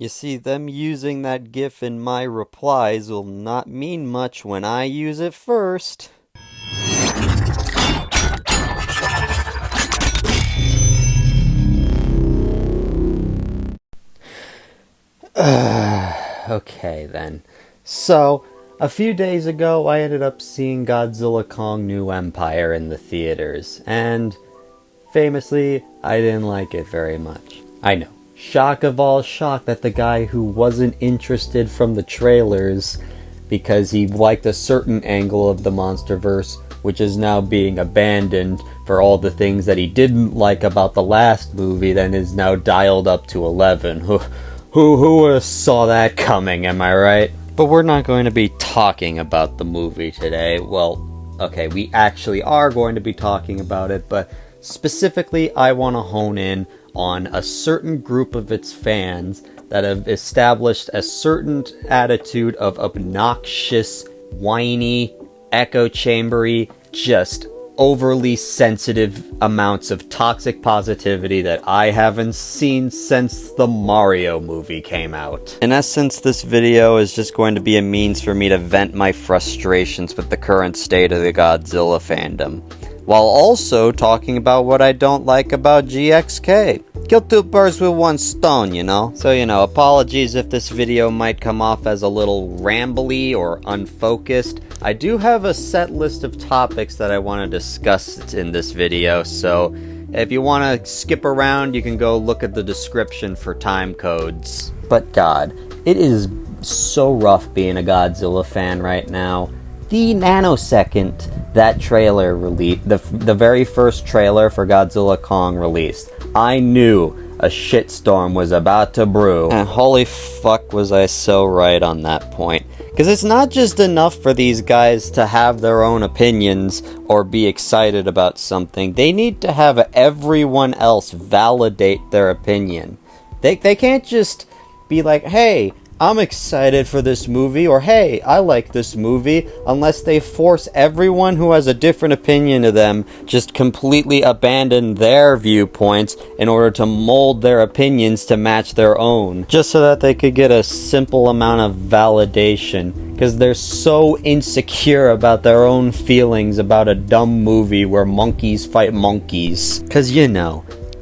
You see, them using that GIF in my replies will not mean much when I use it first. Okay then. So, a few days ago I ended up seeing Godzilla Kong New Empire in the theaters, and famously, I didn't like it very much. I know. Shock of all shock that the guy who wasn't interested from the trailers because he liked a certain angle of the Monsterverse, which is now being abandoned for all the things that he didn't like about the last movie, then is now dialed up to 11. Who would have saw that coming, am I right? But we're not going to be talking about the movie today. Well, okay, we actually are going to be talking about it, but specifically I want to hone in on a certain group of its fans that have established a certain attitude of obnoxious, whiny, echo chambery, just overly sensitive amounts of toxic positivity that I haven't seen since the Mario movie came out. In essence, this video is just going to be a means for me to vent my frustrations with the current state of the Godzilla fandom, while also talking about what I don't like about GXK. Kill two birds with one stone, you know? So, apologies if this video might come off as a little rambly or unfocused. I do have a set list of topics that I want to discuss in this video, so if you want to skip around, you can go look at the description for time codes. But God, it is so rough being a Godzilla fan right now. The nanosecond that trailer released, the very first trailer for Godzilla Kong released, I knew a shitstorm was about to brew. And holy fuck was I so right on that point. Because it's not just enough for these guys to have their own opinions or be excited about something. They need to have everyone else validate their opinion. They can't just be like, hey, I'm excited for this movie, or hey, I like this movie, unless they force everyone who has a different opinion to them just completely abandon their viewpoints in order to mold their opinions to match their own, just so that they could get a simple amount of validation, because they're so insecure about their own feelings about a dumb movie where monkeys fight monkeys. Because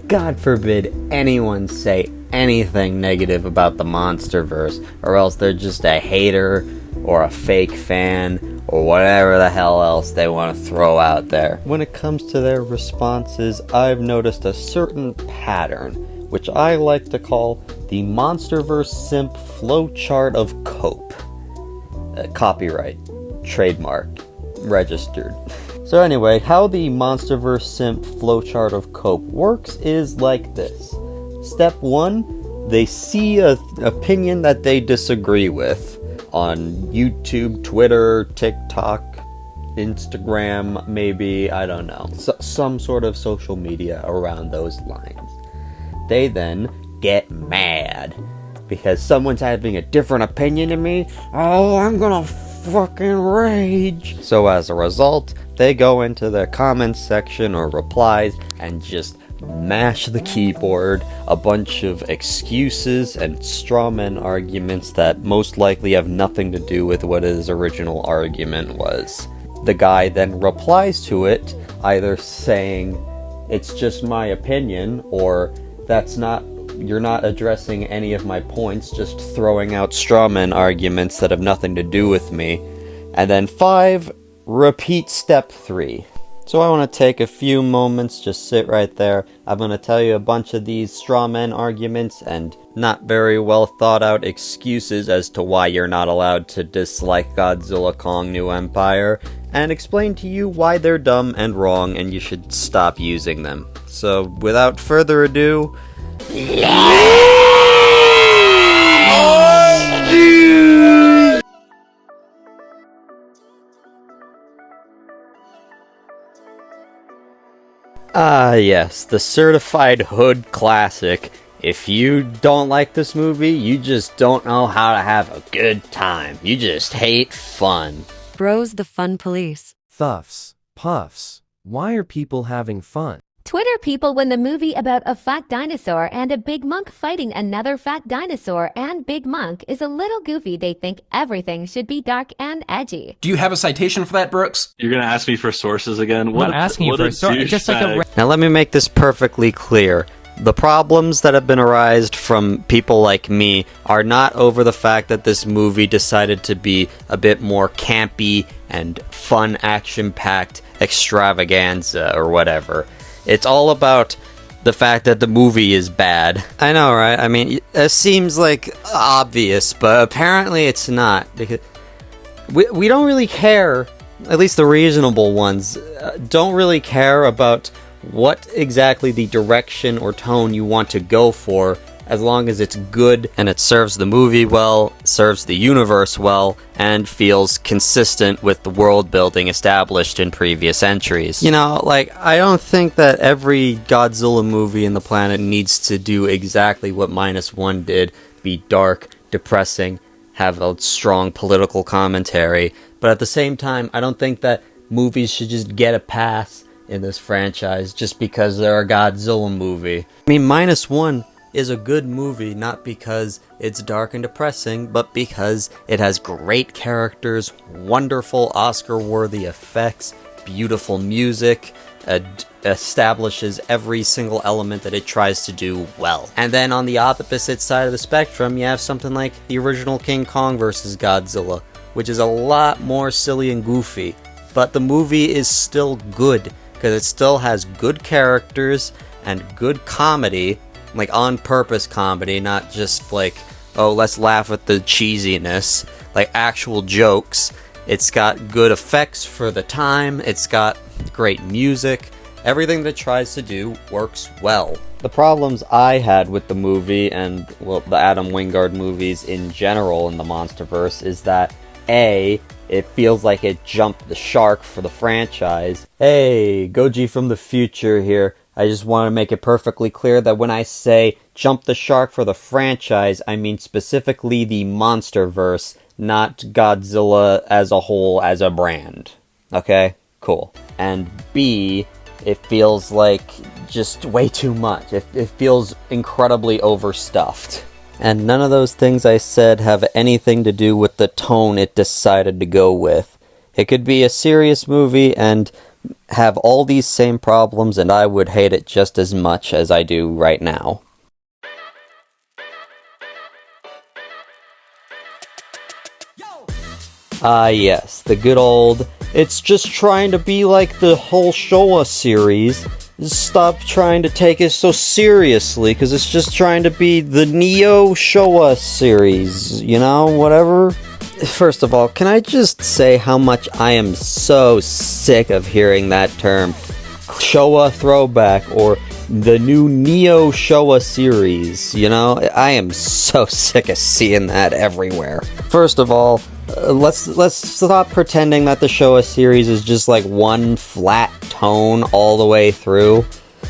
God forbid anyone say anything negative about the Monsterverse, or else they're just a hater or a fake fan or whatever the hell else they want to throw out there. When it comes to their responses, I've noticed a certain pattern, which I like to call the Monsterverse simp flowchart of cope. Copyright, trademark, registered. So anyway, how the Monsterverse simp flowchart of cope works is like this. Step 1, they see an opinion that they disagree with on YouTube, Twitter, TikTok, Instagram, maybe, I don't know, some sort of social media around those lines. They then get mad because someone's having a different opinion than me. Oh, I'm gonna fucking rage. So as a result, they go into their comments section or replies and just mash the keyboard, a bunch of excuses and strawman arguments that most likely have nothing to do with what his original argument was. The guy then replies to it, either saying, it's just my opinion, or you're not addressing any of my points, just throwing out strawman arguments that have nothing to do with me. And then 5, repeat step 3. So I want to take a few moments, just sit right there. I'm going to tell you a bunch of these straw man arguments and not very well thought out excuses as to why you're not allowed to dislike Godzilla Kong New Empire, and explain to you why they're dumb and wrong and you should stop using them. So without further ado, yes, the certified hood classic. If you don't like this movie, you just don't know how to have a good time. You just hate fun. Bros the fun police. Thuffs, puffs, why are people having fun? Twitter people when the movie about a fat dinosaur and a big monk fighting another fat dinosaur and big monk is a little goofy. They think everything should be dark and edgy. Do you have a citation for that, Brooks? You're gonna ask me for sources again? I'm not asking you for a source. Just like a... Now let me make this perfectly clear. The problems that have been arised from people like me are not over the fact that this movie decided to be a bit more campy and fun, action-packed extravaganza or whatever. It's all about the fact that the movie is bad. I know, right? I mean, it seems like obvious, but apparently it's not. Because we don't really care, at least the reasonable ones, don't really care about what exactly the direction or tone you want to go for, as long as it's good and it serves the movie well, serves the universe well, and feels consistent with the world building established in previous entries. You know, like, I don't think that every Godzilla movie in the planet needs to do exactly what -1 did, be dark, depressing, have a strong political commentary, but at the same time, I don't think that movies should just get a pass in this franchise just because they're a Godzilla movie. I mean, -1 is a good movie not because it's dark and depressing, but because it has great characters, wonderful Oscar-worthy effects, beautiful music, establishes every single element that it tries to do well. And then on the opposite side of the spectrum, you have something like the original King Kong vs. Godzilla, which is a lot more silly and goofy, but the movie is still good, because it still has good characters and good comedy, like on-purpose comedy, not just like, oh, let's laugh at the cheesiness, like actual jokes. It's got good effects for the time, it's got great music, everything that it tries to do works well. The problems I had with the movie, and, well, the Adam Wingard movies in general in the Monsterverse, is that A, it feels like it jumped the shark for the franchise. Hey, Goji from the future here. I just want to make it perfectly clear that when I say jump the shark for the franchise, I mean specifically the Monsterverse, not Godzilla as a whole as a brand. Okay? Cool. And B, it feels like just way too much. It feels incredibly overstuffed. And none of those things I said have anything to do with the tone it decided to go with. It could be a serious movie and have all these same problems, and I would hate it just as much as I do right now. Ah yes, the good old, it's just trying to be like the whole Showa series. Stop trying to take it so seriously, because it's just trying to be the Neo Showa series, you know, whatever. First of all, can I just say how much I am so sick of hearing that term, Showa throwback, or the new Neo Showa series, you know? I am so sick of seeing that everywhere. First of all, let's stop pretending that the Showa series is just like one flat tone all the way through.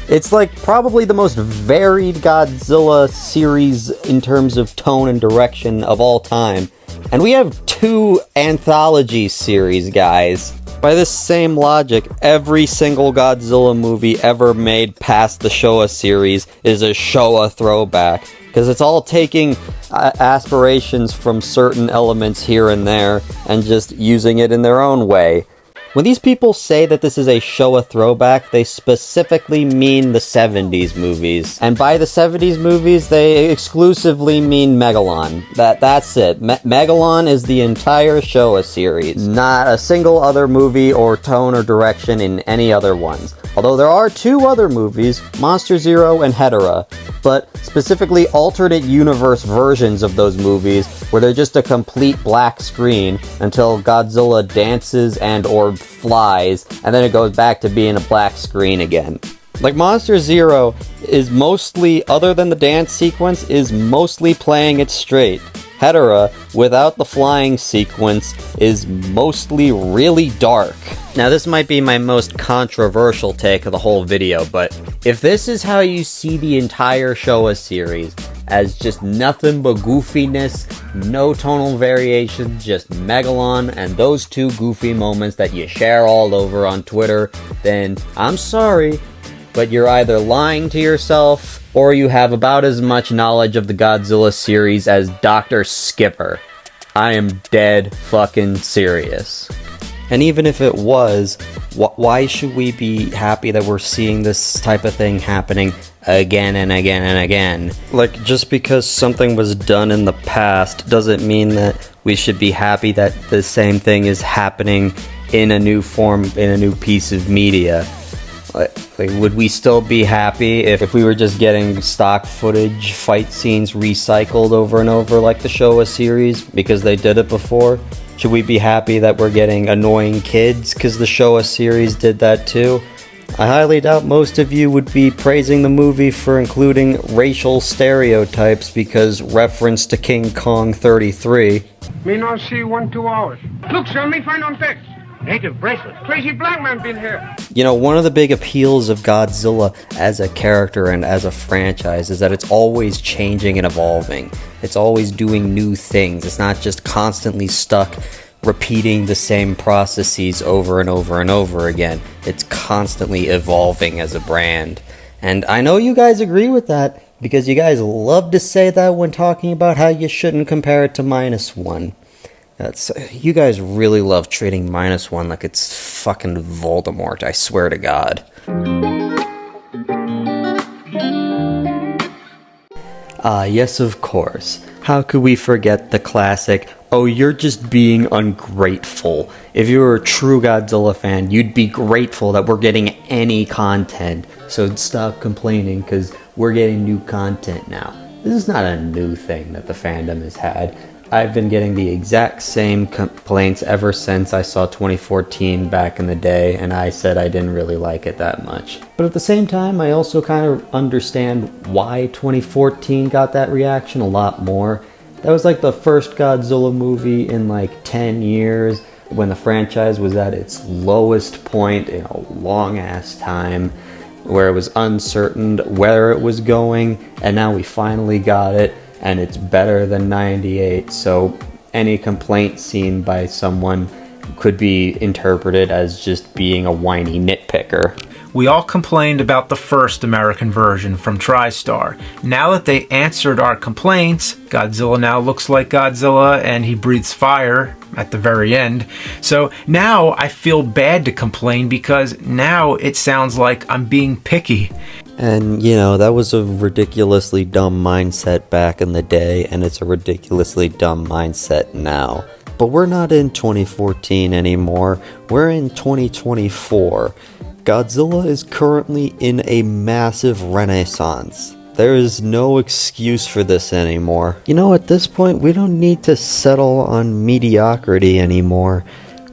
It's like probably the most varied Godzilla series in terms of tone and direction of all time. And we have 2 anthology series, guys. By this same logic, every single Godzilla movie ever made past the Showa series is a Showa throwback, because it's all taking aspirations from certain elements here and there and just using it in their own way. When these people say that this is a Showa throwback, they specifically mean the 70s movies. And by the 70s movies, they exclusively mean Megalon. That's it. Megalon is the entire Showa series. Not a single other movie or tone or direction in any other ones. Although there are 2 other movies, Monster Zero and Hedorah, but specifically alternate universe versions of those movies where they're just a complete black screen until Godzilla dances and or flies, and then it goes back to being a black screen again. Like, Monster Zero is mostly, other than the dance sequence, is mostly playing it straight. Hedorah, without the flying sequence, is mostly really dark. Now, this might be my most controversial take of the whole video, but if this is how you see the entire Showa series, as just nothing but goofiness, no tonal variation, just Megalon and those 2 goofy moments that you share all over on Twitter, then I'm sorry, but you're either lying to yourself or you have about as much knowledge of the Godzilla series as Dr. Skipper. I am dead fucking serious. And even if it was, why should we be happy that we're seeing this type of thing happening again and again and again? Like, just because something was done in the past doesn't mean that we should be happy that the same thing is happening in a new form, in a new piece of media. Like, would we still be happy if we were just getting stock footage, fight scenes recycled over and over like the Showa series because they did it before? Should we be happy that we're getting annoying kids because the Showa series did that too? I highly doubt most of you would be praising the movie for including racial stereotypes because reference to King Kong 33. Me not see 1 2 hours. Look, son, me find on text. Native bracelet. Crazy black man been here. You know, one of the big appeals of Godzilla as a character and as a franchise is that it's always changing and evolving. It's always doing new things. It's not just constantly stuck repeating the same processes over and over and over again. It's constantly evolving as a brand. And I know you guys agree with that because you guys love to say that when talking about how you shouldn't compare it to -1. You guys really love treating -1 like it's fucking Voldemort, I swear to God. Yes, of course. How could we forget the classic, oh, you're just being ungrateful. If you were a true Godzilla fan, you'd be grateful that we're getting any content. So stop complaining, because we're getting new content now. This is not a new thing that the fandom has had. I've been getting the exact same complaints ever since I saw 2014 back in the day, and I said I didn't really like it that much. But at the same time, I also kind of understand why 2014 got that reaction a lot more. That was like the first Godzilla movie in like 10 years, when the franchise was at its lowest point in a long-ass time, where it was uncertain where it was going, and now we finally got it. And it's better than 98, so any complaint seen by someone could be interpreted as just being a whiny nitpicker. We all complained about the first American version from TriStar. Now that they answered our complaints, Godzilla now looks like Godzilla and he breathes fire at the very end. So now I feel bad to complain because now it sounds like I'm being picky. And, you know, that was a ridiculously dumb mindset back in the day, and it's a ridiculously dumb mindset now. But we're not in 2014 anymore, we're in 2024. Godzilla is currently in a massive renaissance. There is no excuse for this anymore. You know, at this point, we don't need to settle on mediocrity anymore.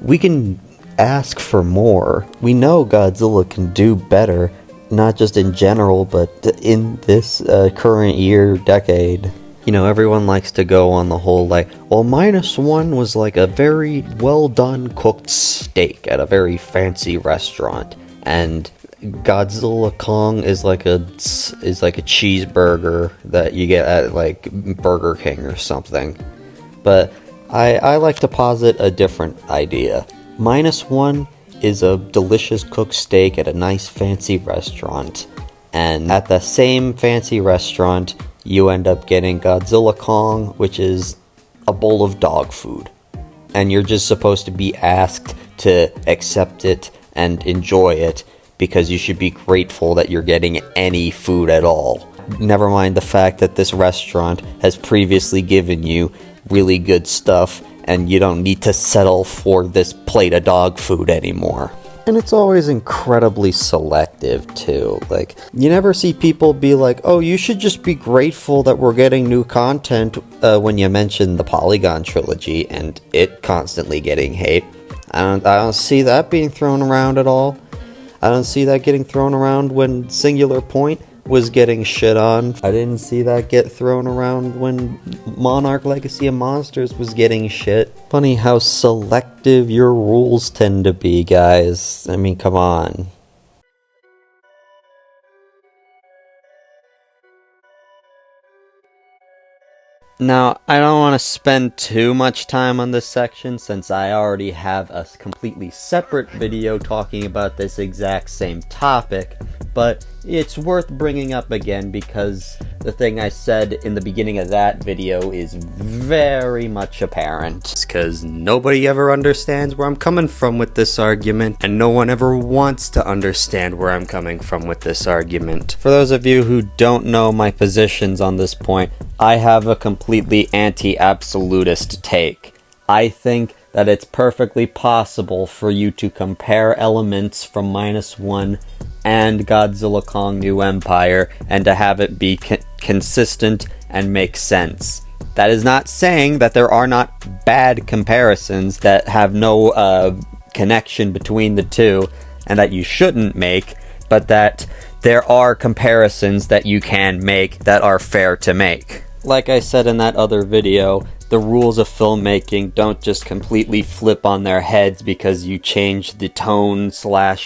We can ask for more. We know Godzilla can do better. Not just in general, but in this current year, decade. You know, everyone likes to go on the whole, like, well, -1 was like a very well-done cooked steak at a very fancy restaurant. And Godzilla Kong is like a cheeseburger that you get at, like, Burger King or something. But I like to posit a different idea. -1 is a delicious cooked steak at a nice fancy restaurant, and at the same fancy restaurant you end up getting Godzilla Kong, which is a bowl of dog food, and you're just supposed to be asked to accept it and enjoy it because you should be grateful that you're getting any food at all. Never mind the fact that this restaurant has previously given you really good stuff and you don't need to settle for this plate of dog food anymore. And it's always incredibly selective, too. Like, you never see people be like, oh, you should just be grateful that we're getting new content when you mention the Polygon trilogy and it constantly getting hate. I don't see that being thrown around at all. I don't see that getting thrown around when Singular Point was getting shit on. I didn't see that get thrown around when Monarch Legacy of Monsters was getting shit. Funny how selective your rules tend to be, guys. I mean, come on. Now, I don't want to spend too much time on this section since I already have a completely separate video talking about this exact same topic, but it's worth bringing up again because the thing I said in the beginning of that video is very much apparent. It's because nobody ever understands where I'm coming from with this argument, and no one ever wants to understand where I'm coming from with this argument. For those of you who don't know my positions on this point, I have a completely anti-absolutist take. I think that it's perfectly possible for you to compare elements from -1 and Godzilla Kong New Empire and to have it be consistent and make sense. That is not saying that there are not bad comparisons that have no connection between the two and that you shouldn't make, but that there are comparisons that you can make that are fair to make. Like I said in that other video, the rules of filmmaking don't just completely flip on their heads because you change the tone /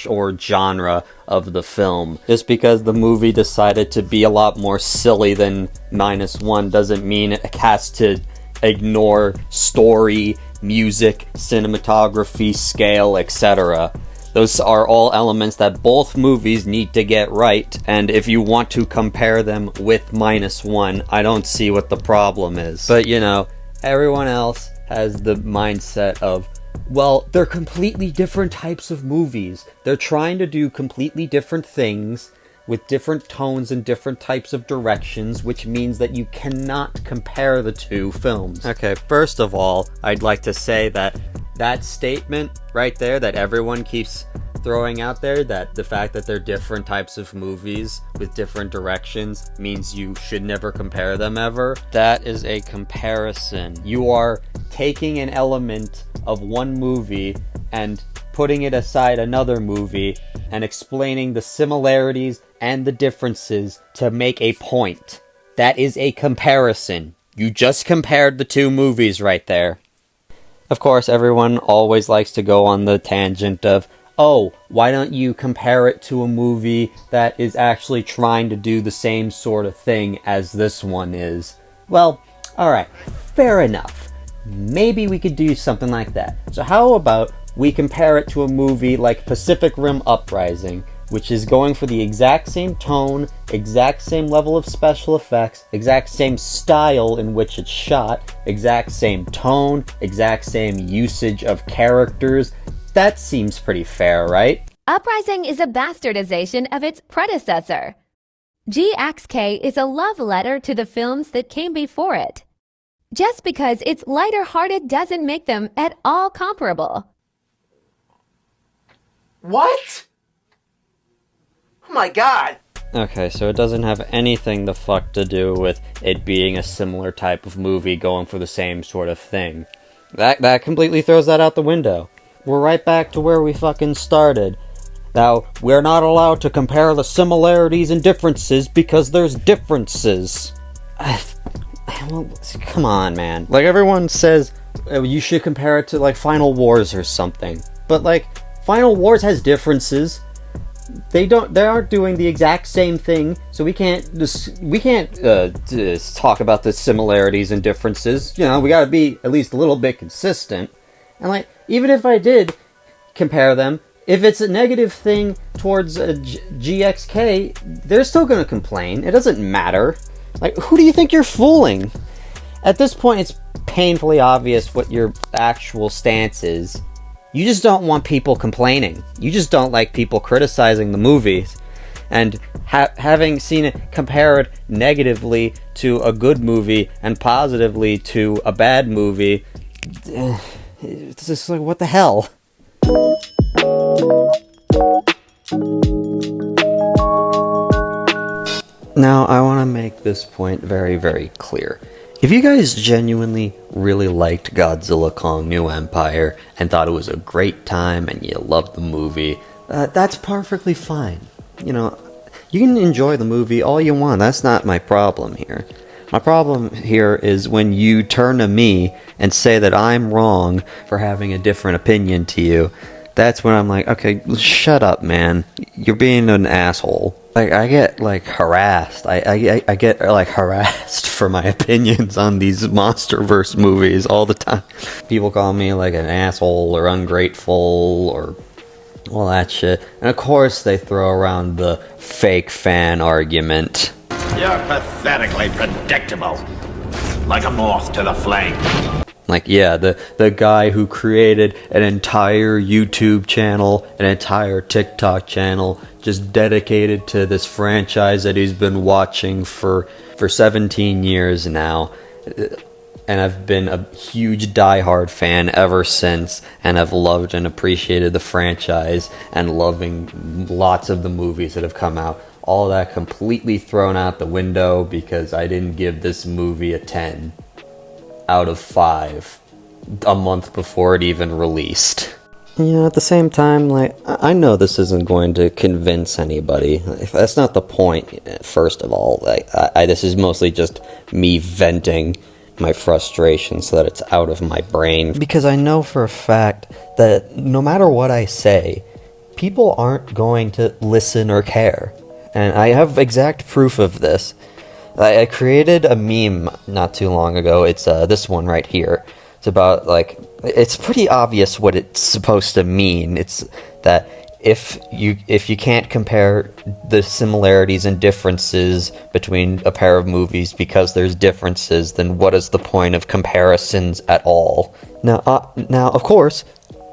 or genre of the film. Just because the movie decided to be a lot more silly than -1 doesn't mean it has to ignore story, music, cinematography, scale, etc. Those are all elements that both movies need to get right, and if you want to compare them with -1, I don't see what the problem is. But you know, everyone else has the mindset of, well, they're completely different types of movies. They're trying to do completely different things with different tones and different types of directions, which means that you cannot compare the two films. Okay, first of all, I'd like to say that that statement right there that everyone keeps throwing out there, that the fact that they're different types of movies with different directions means you should never compare them ever, that is a comparison. You are taking an element of one movie and putting it aside another movie and explaining the similarities and the differences to make a point. That is a comparison. You just compared the two movies right there. Of course, everyone always likes to go on the tangent of, oh, why don't you compare it to a movie that is actually trying to do the same sort of thing as this one is? Well, alright, fair enough. Maybe we could do something like that. So how about we compare it to a movie like Pacific Rim Uprising, which is going for the exact same tone, exact same level of special effects, exact same style in which it's shot, exact same tone, exact same usage of characters. That seems pretty fair, right? Uprising is a bastardization of its predecessor. GXK is a love letter to the films that came before it. Just because it's lighter-hearted doesn't make them at all comparable. What? Oh my god! Okay, so it doesn't have anything the fuck to do with it being a similar type of movie going for the same sort of thing. That completely throws that out the window. We're right back to where we fucking started. Now, we're not allowed to compare the similarities and differences because there's differences. Well, come on, man. Like, everyone says you should compare it to, like, Final Wars or something. But, like, Final Wars has differences. They aren't doing the exact same thing, so we can't just talk about the similarities and differences. You know, we gotta be at least a little bit consistent. And, like, even if I did compare them, if it's a negative thing towards GXK, they're still gonna complain. It doesn't matter. Like, who do you think you're fooling? At this point, it's painfully obvious what your actual stance is. You just don't want people complaining. You just don't like people criticizing the movies. And having seen it compared negatively to a good movie and positively to a bad movie, it's just like, what the hell? Now, I want to make this point very, very clear. If you guys genuinely really liked Godzilla Kong New Empire and thought it was a great time and you loved the movie, that's perfectly fine. You know, you can enjoy the movie all you want. That's not my problem here. My problem here is when you turn to me and say that I'm wrong for having a different opinion to you. That's when I'm like, okay, shut up, man. You're being an asshole. Like, I get, like, harassed. I get, like, harassed for my opinions on these Monsterverse movies all the time. People call me, like, an asshole or ungrateful or All that shit. And of course they throw around the fake fan argument. You're pathetically predictable. Like a moth to the flame. Like, yeah, the guy who created an entire YouTube channel, an entire TikTok channel, just dedicated to this franchise that he's been watching for 17 years now. And I've been a huge diehard fan ever since, and I've loved and appreciated the franchise, and loving lots of the movies that have come out. All that completely thrown out the window because I didn't give this movie a 10 out of 5 a month before it even released. At the same time, like, I know this isn't going to convince anybody. That's not the point, first of all. Like, this is mostly just me venting my frustration so that it's out of my brain. Because I know for a fact that no matter what I say, people aren't going to listen or care. And I have exact proof of this. I created a meme not too long ago. It's this one right here. It's about, like, it's pretty obvious what it's supposed to mean. It's that if you can't compare the similarities and differences between a pair of movies because there's differences, then what is the point of comparisons at all? Now, of course,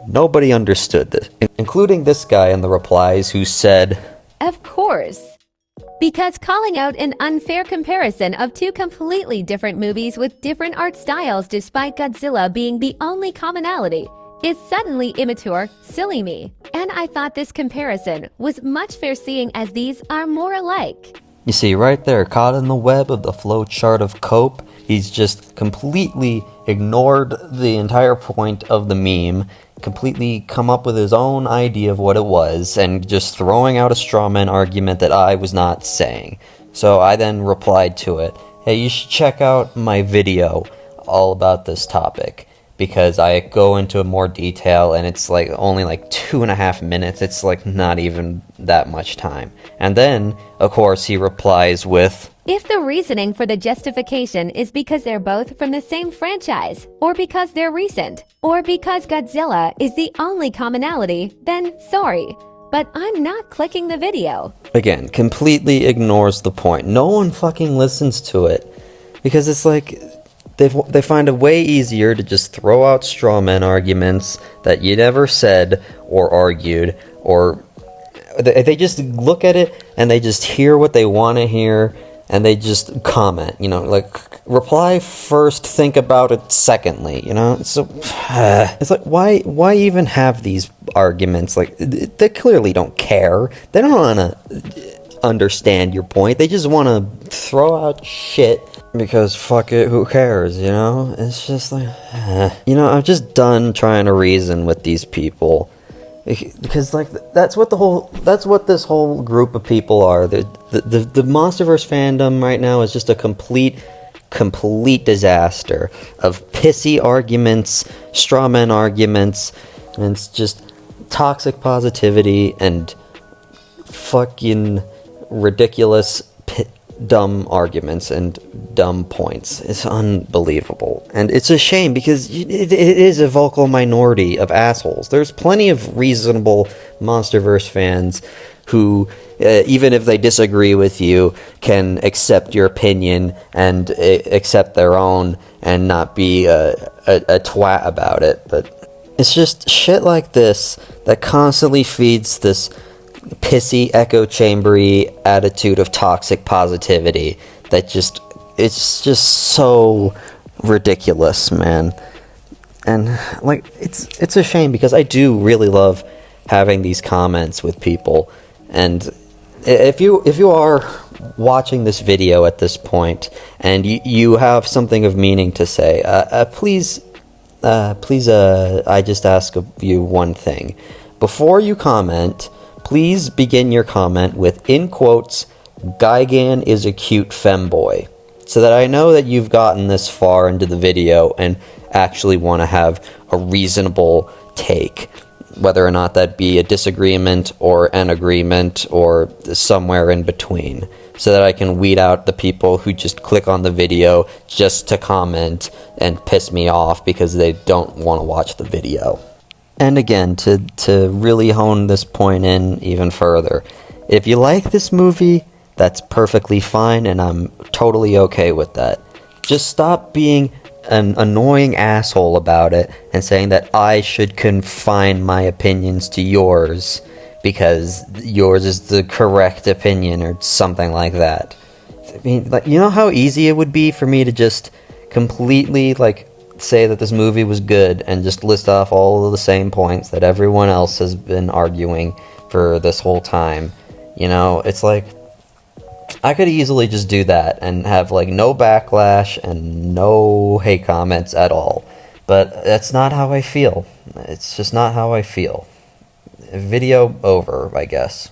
nobody understood this, including this guy in the replies who said, Of course. Because calling out an unfair comparison of two completely different movies with different art styles despite Godzilla being the only commonality is suddenly immature, silly me. And I thought this comparison was much fair seeing as these are more alike. You see, right there, caught in the web of the flowchart of Cope, he's just completely ignored the entire point of the meme, completely come up with his own idea of what it was, and just throwing out a strawman argument that I was not saying. So I then replied to it, hey, you should check out my video all about this topic, because I go into more detail, and it's like only like 2.5 minutes. It's like not even that much time. And then, of course, he replies with, If the reasoning for the justification is because they're both from the same franchise, or because they're recent, or because Godzilla is the only commonality, then sorry, but I'm not clicking the video. Again, completely ignores the point. No one fucking listens to it, because it's like they find it way easier to just throw out straw man arguments that you never said or argued, or they just look at it and they just hear what they want to hear and they just comment, like, reply first, think about it secondly, so it's like, why even have these arguments? Like, they clearly don't care. They don't want to understand your point. They just want to throw out shit because fuck it, who cares, It's just like, I'm just done trying to reason with these people, because like that's what this whole group of people are. The Monsterverse fandom right now is just a complete disaster of pissy arguments, strawman arguments, and it's just toxic positivity and fucking ridiculous dumb arguments and dumb points. It's unbelievable. And it's a shame because it is a vocal minority of assholes. There's plenty of reasonable Monsterverse fans who, even if they disagree with you, can accept your opinion and accept their own and not be a twat about it. But it's just shit like this that constantly feeds this pissy, echo chambery attitude of toxic positivity that it's just so ridiculous, man. And like it's a shame because I do really love having these comments with people. And if you are watching this video at this point and you have something of meaning to say, please, I just ask of you one thing. Before you comment, please begin your comment with, in quotes, Gigan is a cute femboy, so that I know that you've gotten this far into the video and actually want to have a reasonable take, whether or not that be a disagreement or an agreement or somewhere in between, so that I can weed out the people who just click on the video just to comment and piss me off because they don't want to watch the video. And again, to really hone this point in even further, if you like this movie, that's perfectly fine, and I'm totally okay with that. Just stop being an annoying asshole about it and saying that I should confine my opinions to yours because yours is the correct opinion or something like that. I mean, like, you know how easy it would be for me to just completely, like, say that this movie was good and just list off all of the same points that everyone else has been arguing for this whole time. You know, it's like, I could easily just do that and have, like, no backlash and no hate comments at all. But that's not how I feel. It's just not how I feel. Video over, I guess.